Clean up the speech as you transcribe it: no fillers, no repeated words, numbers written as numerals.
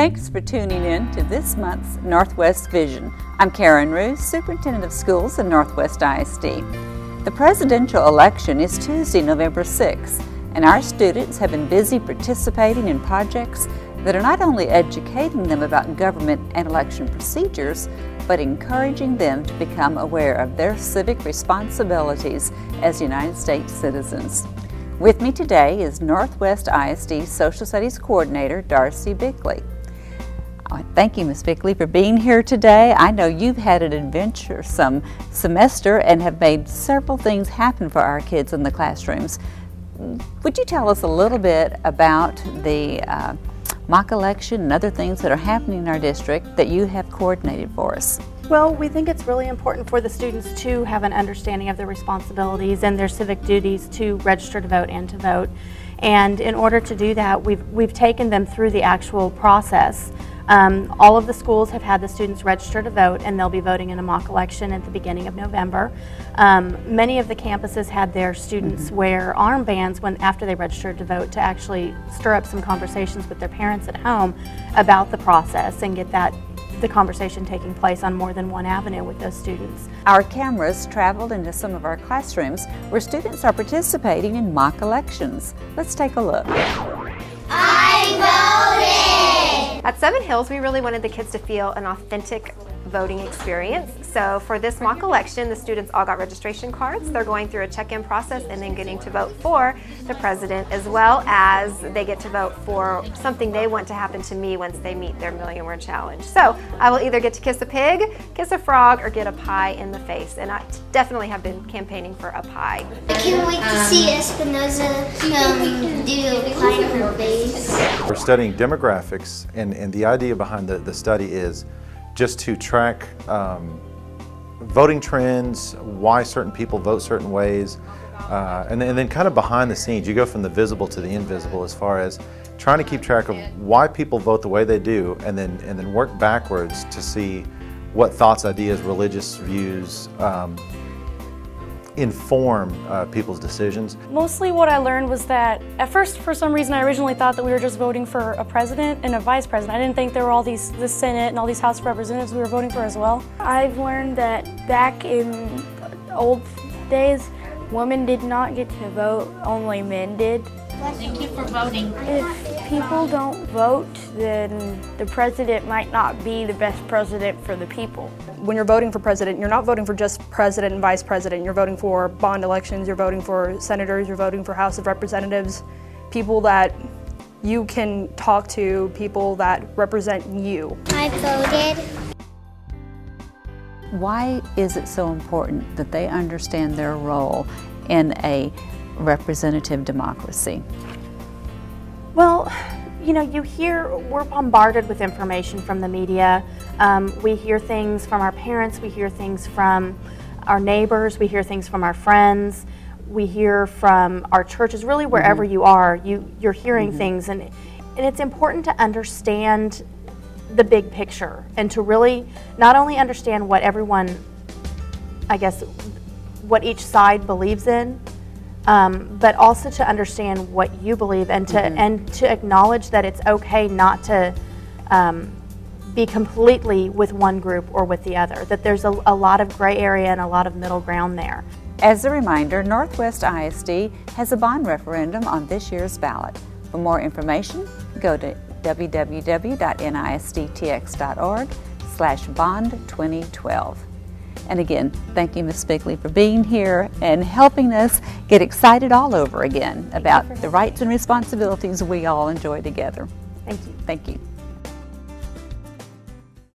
Thanks for tuning in to this month's Northwest Vision. I'm Karen Roos, Superintendent of Schools at Northwest ISD. The presidential election is Tuesday, November 6th, and our students have been busy participating in projects that are not only educating them about government and election procedures, but encouraging them to become aware of their civic responsibilities as United States citizens. With me today is Northwest ISD Social Studies Coordinator Darcy Bickley. Thank you, Ms. Bickley, for being here today. I know you've had an adventuresome semester and have made several things happen for our kids in the classrooms. Would you tell us a little bit about the mock election and other things that are happening in our district that you have coordinated for us? Well, we think it's really important for the students to have an understanding of their responsibilities and their civic duties to register to vote and to vote. And in order to do that, we've taken them through the actual process. All of the schools have had the students register to vote, and they'll be voting in a mock election at the beginning of November. Many of the campuses had their students wear armbands after they registered to vote to actually stir up some conversations with their parents at home about the process and get the conversation taking place on more than one avenue with those students. Our cameras traveled into some of our classrooms where students are participating in mock elections. Let's take a look. I voted! At Seven Hills, we really wanted the kids to feel an authentic voting experience. So for this mock election, the students all got registration cards. They're going through a check-in process and then getting to vote for the president, as well as they get to vote for something they want to happen to me once they meet their million-word challenge. So I will either get to kiss a pig, kiss a frog, or get a pie in the face. And I definitely have been campaigning for a pie. I can't wait to see Espinosa do a pie in her face. We're studying demographics, and the idea behind the study is just to track voting trends, why certain people vote certain ways, and then kind of behind the scenes. You go from the visible to the invisible as far as trying to keep track of why people vote the way they do, and then work backwards to see what thoughts, ideas, religious views inform people's decisions. Mostly what I learned was that at first, for some reason, I originally thought that we were just voting for a president and a vice president. I didn't think there were all the Senate and all these House of Representatives we were voting for as well. I've learned that back in old days, women did not get to vote, only men did. Thank you for voting. If people don't vote, then the president might not be the best president for the people. When you're voting for president, you're not voting for just president and vice president. You're voting for bond elections, you're voting for senators, you're voting for House of Representatives, people that you can talk to, people that represent you. I voted. Why is it so important that they understand their role in a representative democracy? Well, you know, we're bombarded with information from the media. We hear things from our parents, we hear things from our neighbors, we hear things from our friends, we hear from our churches, really wherever you are, you're hearing things, and it's important to understand the big picture and to really not only understand what everyone, I guess, what each side believes in, but also to understand what you believe and to acknowledge that it's okay not to be completely with one group or with the other, that there's a lot of gray area and a lot of middle ground there. As a reminder, Northwest ISD has a bond referendum on this year's ballot. For more information, go to www.nisttx.org/bond2012. And again, thank you, Ms. Bickley, for being here and helping us get excited all over again about the rights and responsibilities we all enjoy together. Thank you. Thank you.